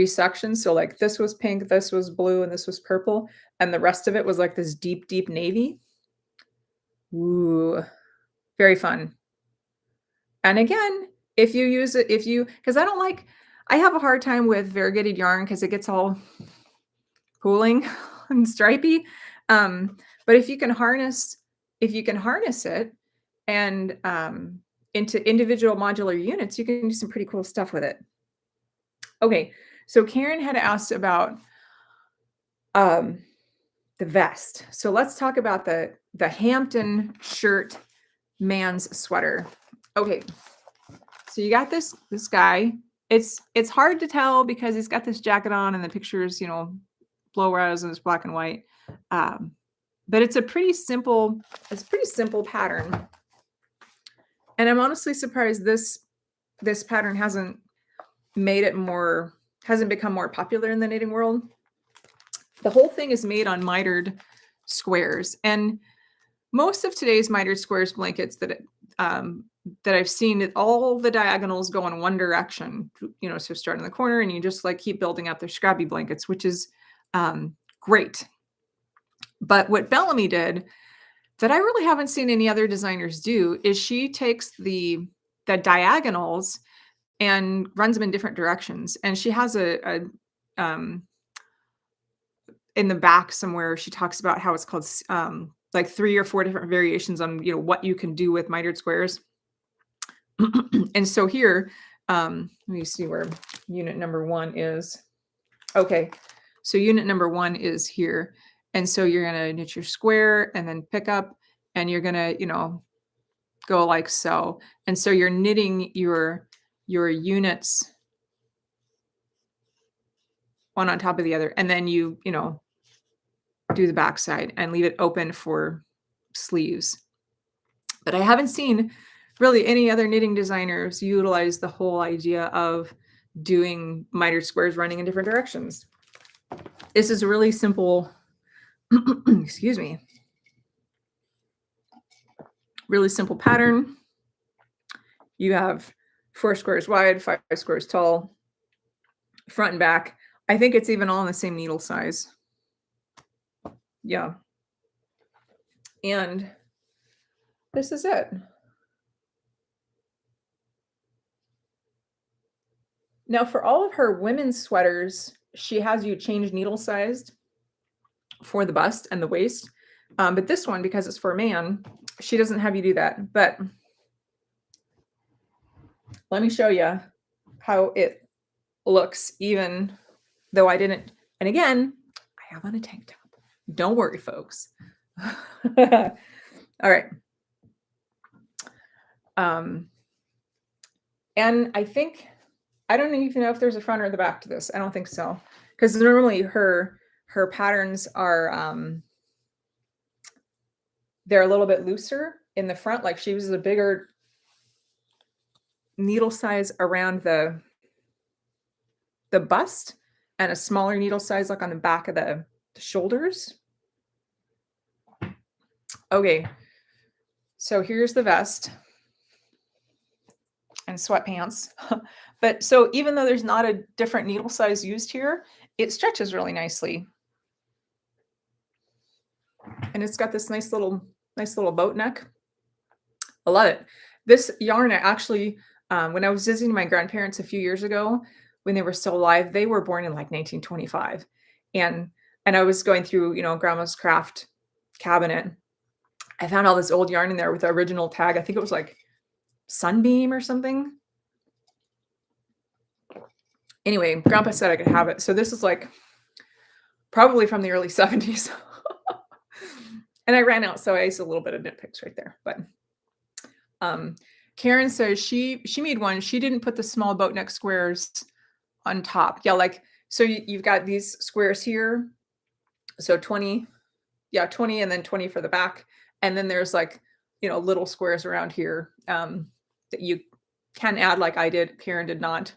sections. So like this was pink, this was blue, and this was purple, and the rest of it was like this deep navy. Ooh, very fun. And again, if you use it, because I have a hard time with variegated yarn because it gets all pooling and stripy. But if you can harness it and into individual modular units, you can do some pretty cool stuff with it. Okay, so Karen had asked about the vest. So let's talk about the Hampton shirt man's sweater. Okay, so you got this guy. It's hard to tell because he's got this jacket on and the pictures, you know, blow-rise and it's black and white. But it's a pretty simple pattern. And I'm honestly surprised this pattern hasn't become more popular in the knitting world. The whole thing is made on mitered squares, and most of today's mitered squares blankets that I've seen, all the diagonals go in one direction. You know, so start in the corner and you just like keep building up their scrappy blankets, which is great. But what Bellamy did that I really haven't seen any other designers do is she takes the diagonals and runs them in different directions. And she has a in the back somewhere, she talks about how it's called like 3 or 4 different variations on, you know, what you can do with mitered squares. And so here, let me see where unit number 1 is. Okay, so unit number 1 is here. And so you're going to knit your square and then pick up, and you're going to, you know, go like so. And so you're knitting your units one on top of the other. And then you know, do the back side and leave it open for sleeves. But I haven't seen really any other knitting designers utilize the whole idea of doing mitered squares running in different directions. This is a really simple, excuse me, really simple pattern. You have 4 squares wide, 5 squares tall, front and back. I think it's even all in the same needle size. Yeah. And this is it. Now for all of her women's sweaters, she has you change needle sized for the bust and the waist. But this one, because it's for a man, she doesn't have you do that. But let me show you how it looks, even though I didn't. And again, I have on a tank top. Don't worry, folks. All right. And I don't even know if there's a front or the back to this. I don't think so. Because normally her patterns are, they're a little bit looser in the front. Like she uses a bigger needle size around the bust and a smaller needle size like on the back of the shoulders. Okay, so here's the vest and sweatpants. But so even though there's not a different needle size used here, it stretches really nicely. And it's got this nice little boat neck. I love it. This yarn, I actually, when I was visiting my grandparents a few years ago, when they were still alive, they were born in like 1925. And I was going through, you know, grandma's craft cabinet. I found all this old yarn in there with the original tag. I think it was like Sunbeam or something. Anyway, Grandpa said I could have it. So this is like probably from the early 70s. And I ran out, so I used a little bit of nitpicks right there. But Karen says she made one. She didn't put the small boat neck squares on top. Yeah, like, so you've got these squares here. So 20, yeah, 20 and then 20 for the back. And then there's like, you know, little squares around here that you can add like I did. Karen did not.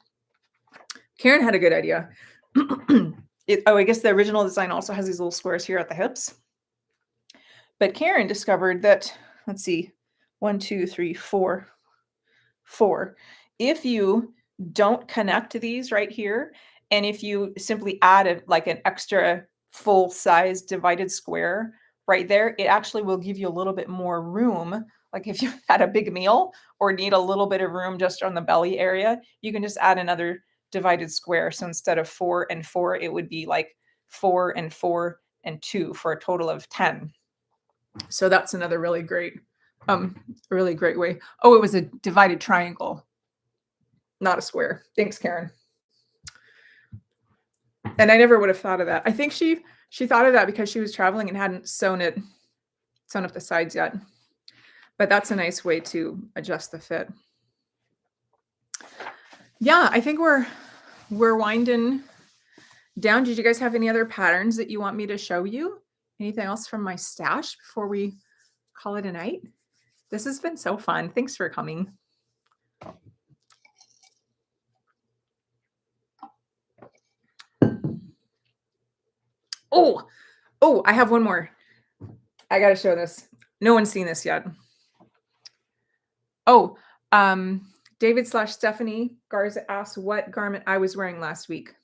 Karen had a good idea. I guess the original design also has these little squares here at the hips. But Karen discovered that, let's see, 1, 2, 3, 4. If you don't connect to these right here, and if you simply add like an extra full size divided square right there, it actually will give you a little bit more room. Like if you had a big meal or need a little bit of room just on the belly area, you can just add another divided square. So instead of 4 and 4, it would be like 4 and 4 and 2 for a total of 10. So that's another really great way. Oh, it was a divided triangle, not a square. Thanks, Karen. And I never would have thought of that. I think she thought of that because she was traveling and hadn't sewn up the sides yet. But that's a nice way to adjust the fit. Yeah, I think we're winding down. Did you guys have any other patterns that you want me to show you? Anything else from my stash before we call it a night? This has been so fun. Thanks for coming. Oh, I have one more. I got to show this. No one's seen this yet. Oh, David/Stephanie Garza asked what garment I was wearing last week.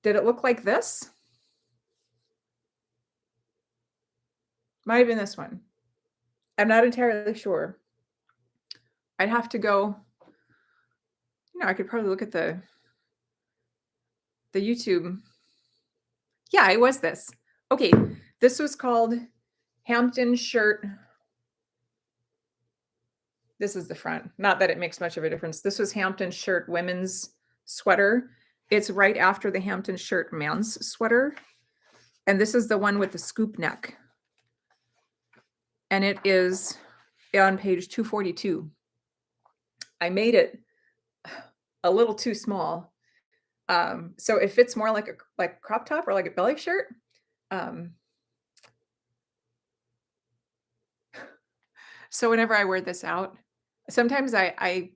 Did it look like this? Might have been this one. I'm not entirely sure. I'd have to go, I could probably look at the YouTube. Yeah, it was this. Okay, this was called Hampton shirt. This is the front. Not that it makes much of a difference. This was Hampton shirt women's sweater. It's right after the Hampton shirt man's sweater. And this is the one with the scoop neck. And it is on page 242. I made it a little too small. So it fits more like a crop top or like a belly shirt. So whenever I wear this out, sometimes I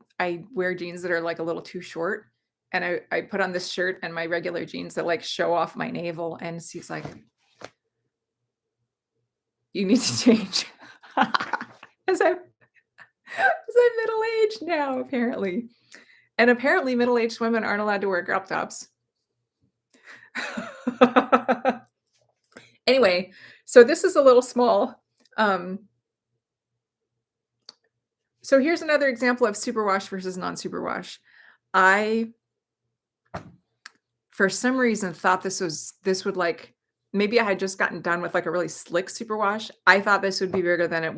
wear jeans that are like a little too short, and I put on this shirt and my regular jeans that like show off my navel, and she's like, you need to change. As I'm middle-aged now, apparently. And apparently middle-aged women aren't allowed to wear crop tops. Anyway, so this is a little small. So here's another example of superwash versus non-superwash. I, for some reason, thought this would like, maybe I had just gotten done with like a really slick superwash. I thought this would be bigger than it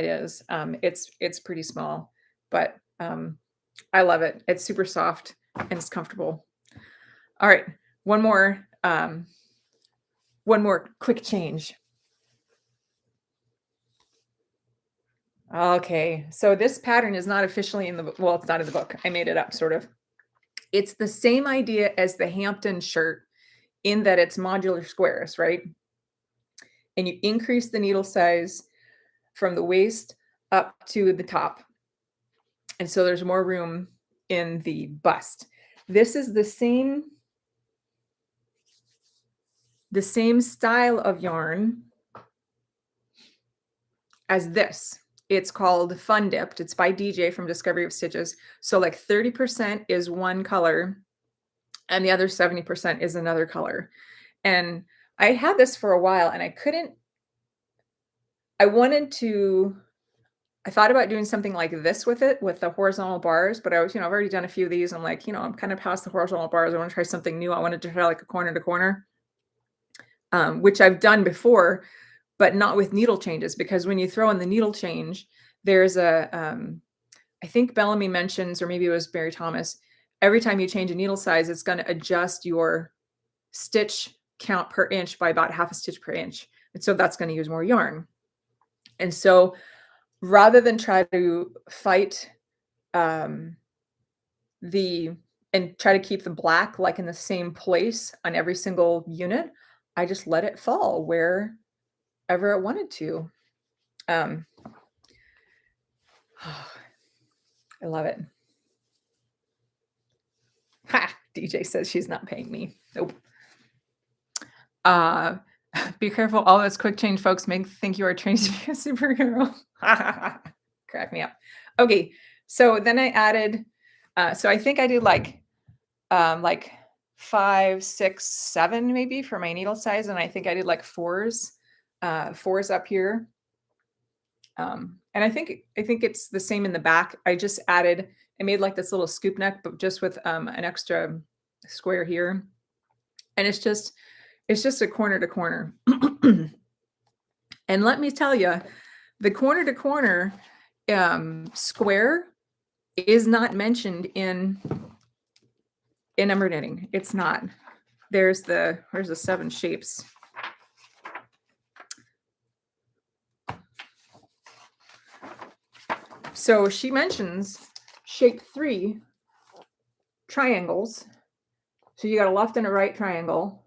is. It's pretty small, but I love it. It's super soft and it's comfortable. All right, one more quick change. Okay, so this pattern is not officially in the book. Well, it's not in the book. I made it up, sort of. It's the same idea as the Hampton shirt in that it's modular squares, right? And you increase the needle size from the waist up to the top. And so there's more room in the bust. This is the same style of yarn as this. It's called Fun Dipped. It's by DJ from Discovery of Stitches. So like 30% is one color and the other 70% is another color. And I had this for a while and I thought about doing something like this with it, with the horizontal bars, but I was, I've already done a few of these. I'm like, I'm kind of past the horizontal bars. I want to try something new. I wanted to try like a corner to corner, which I've done before, but not with needle changes, because when you throw in the needle change, there's I think Bellamy mentions, or maybe it was Barry Thomas, every time you change a needle size, it's going to adjust your stitch count per inch by about half a stitch per inch. And so that's going to use more yarn. And so rather than try to fight and try to keep the black like in the same place on every single unit, I just let it fall wherever it wanted to. I love it. Ha! DJ says she's not paying me. Nope. Be careful. All those quick change folks think you are trained to be a superhero. Crack me up. Okay. So then I added, so I think I did like 5, 6, 7 maybe for my needle size. And I think I did like fours up here. And I think it's the same in the back. I just added, I made like this little scoop neck, but just with an extra square here. And it's just a corner to corner. And let me tell you, the corner to corner square is not mentioned in number knitting. It's not. Where's the 7 shapes? So she mentions shape 3 triangles. So you got a left and a right triangle.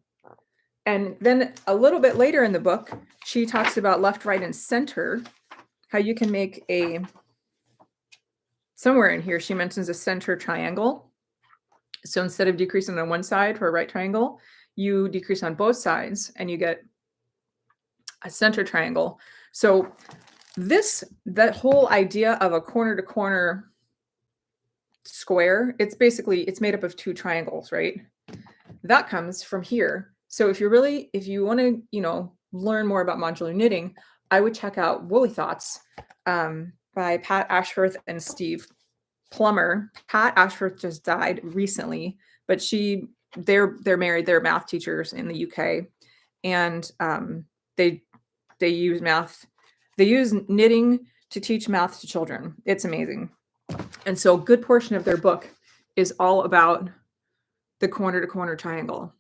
And then a little bit later in the book, she talks about left, right, and center, how you can make somewhere in here, she mentions a center triangle. So instead of decreasing on one side for a right triangle, you decrease on both sides and you get a center triangle. So that whole idea of a corner to corner square, it's made up of 2 triangles, right? That comes from here. So if you want to, learn more about modular knitting, I would check out Woolly Thoughts by Pat Ashworth and Steve Plummer. Pat Ashworth just died recently, but they're married. They're math teachers in the UK, and they use math. They use knitting to teach math to children. It's amazing. And so a good portion of their book is all about the corner to corner triangle.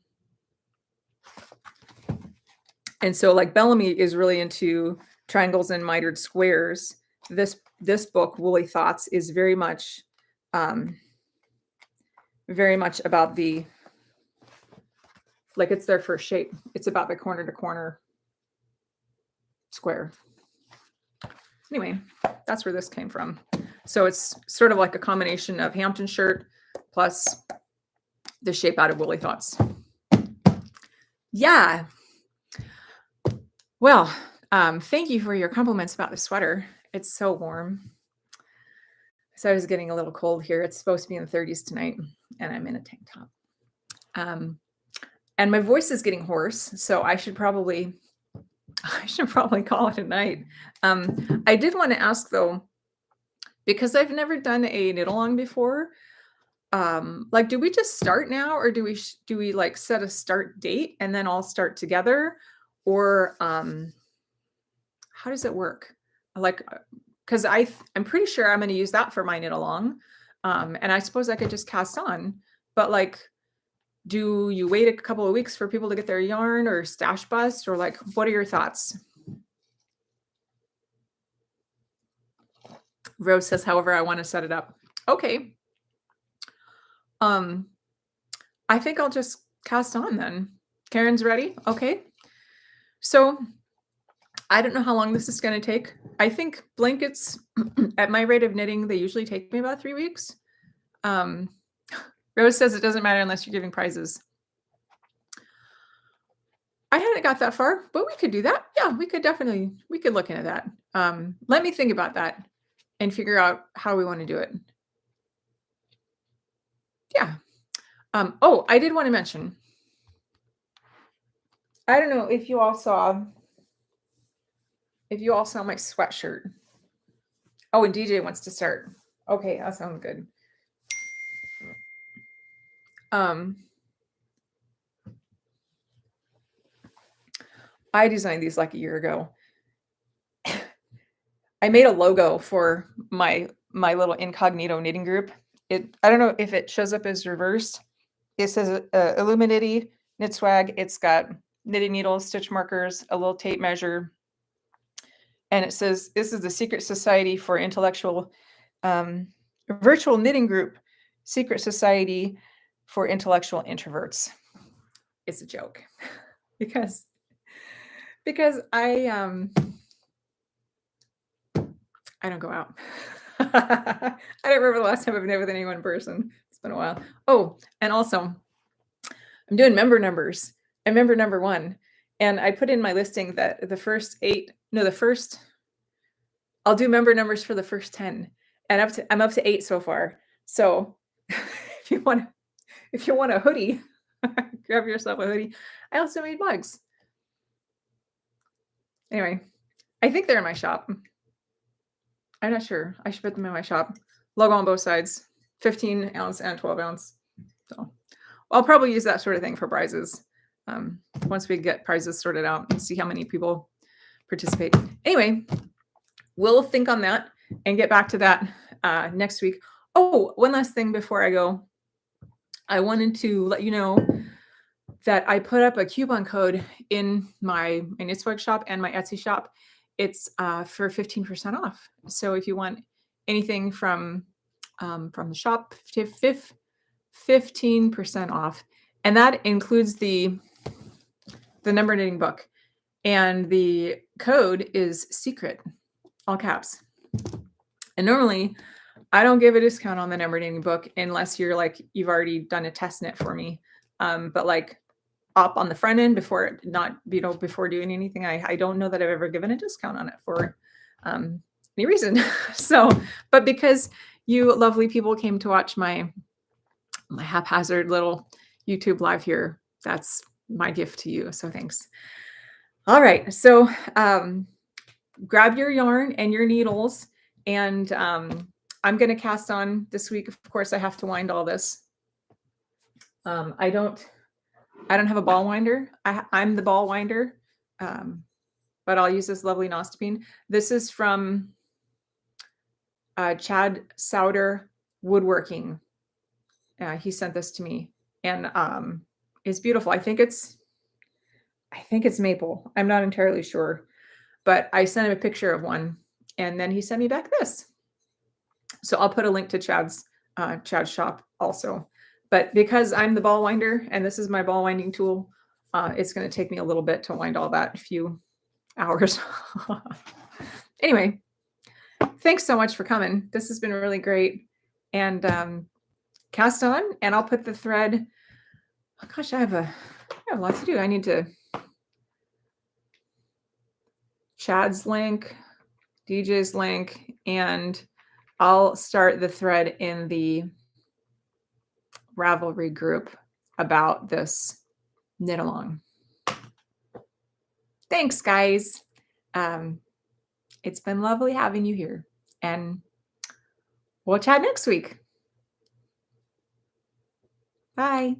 And so like Bellamy is really into triangles and mitered squares. This book, Woolly Thoughts, is very much about it's their first shape. It's about the corner to corner square. Anyway, that's where this came from. So it's sort of like a combination of Hampton shirt plus the shape out of Woolly Thoughts. Yeah. Well, thank you for your compliments about the sweater. It's so warm. So I was getting a little cold here. It's supposed to be in the 30s tonight, and I'm in a tank top. And my voice is getting hoarse, so I should probably call it a night. I did want to ask though, because I've never done a knit along before. Do we just start now, or do we like set a start date and then all start together, or how does it work? Because I'm pretty sure I'm going to use that for my knit along, and I suppose I could just cast on. But do you wait a couple of weeks for people to get their yarn, or stash bust, or what are your thoughts? Rose says, however, I want to set it up. Okay. I think I'll just cast on then. Karen's ready. Okay. So I don't know how long this is going to take. I think blankets at my rate of knitting, they usually take me about 3 weeks. Rose says it doesn't matter unless you're giving prizes. I hadn't got that far, but we could do that. Yeah, we could look into that. Let me think about that and figure out how we want to do it. Yeah. Oh, I did want to mention, I don't know if you all saw my sweatshirt. Oh, and DJ wants to start. Okay, that sounds good. I designed these like a year ago, I made a logo for my little incognito knitting group. I don't know if it shows up as reversed. It says Illuminati Knit Swag. It's got knitting needles, stitch markers, a little tape measure, and it says this is the Secret Society for Intellectual Virtual Knitting Group, Secret Society for Intellectual Introverts. It's a joke because I don't go out. I don't remember the last time I've knit with any one person. It's been a while. Oh, and also I'm doing member numbers. I'm member number 1. And I put in my listing that I'll do member numbers for the first 10. And I'm up to 8 so far. So if you want a hoodie, grab yourself a hoodie. I also made mugs. Anyway, I think they're in my shop. I'm not sure. I should put them in my shop. Logo on both sides, 15 ounce and 12 ounce. So I'll probably use that sort of thing for prizes. Once we get prizes sorted out and see how many people participate. Anyway, we'll think on that and get back to that next week. Oh, one last thing before I go. I wanted to let you know that I put up a coupon code in my Knit Swag shop and my Etsy shop. It's for 15% off. So if you want anything from the shop, 15% off, and that includes the number knitting book, and the code is secret, all caps. And normally, I don't give a discount on the number knitting book unless you're like you've already done a test knit for me. But like up on the front end before doing anything, I don't know that I've ever given a discount on it for any reason. So, but because you lovely people came to watch my haphazard little YouTube live here, that's my gift to you. So thanks. All right. So grab your yarn and your needles, and I'm going to cast on this week. Of course, I have to wind all this. I don't have a ball winder. I'm the ball winder, but I'll use this lovely Nostipine. This is from Chad SOUDER Woodworking. He sent this to me, and it's beautiful. I think it's maple. I'm not entirely sure, but I sent him a picture of one, and then he sent me back this. So I'll put a link to Chad's shop also. But because I'm the ball winder and this is my ball winding tool, it's going to take me a little bit to wind all that, a few hours. Anyway, thanks so much for coming. This has been really great. And cast on, and I'll put the thread. Oh gosh, I have a lot to do. I need to Chad's link, DJ's link, and I'll start the thread in the Ravelry group about this knit along. Thanks, guys. It's been lovely having you here, and we'll chat next week. Bye.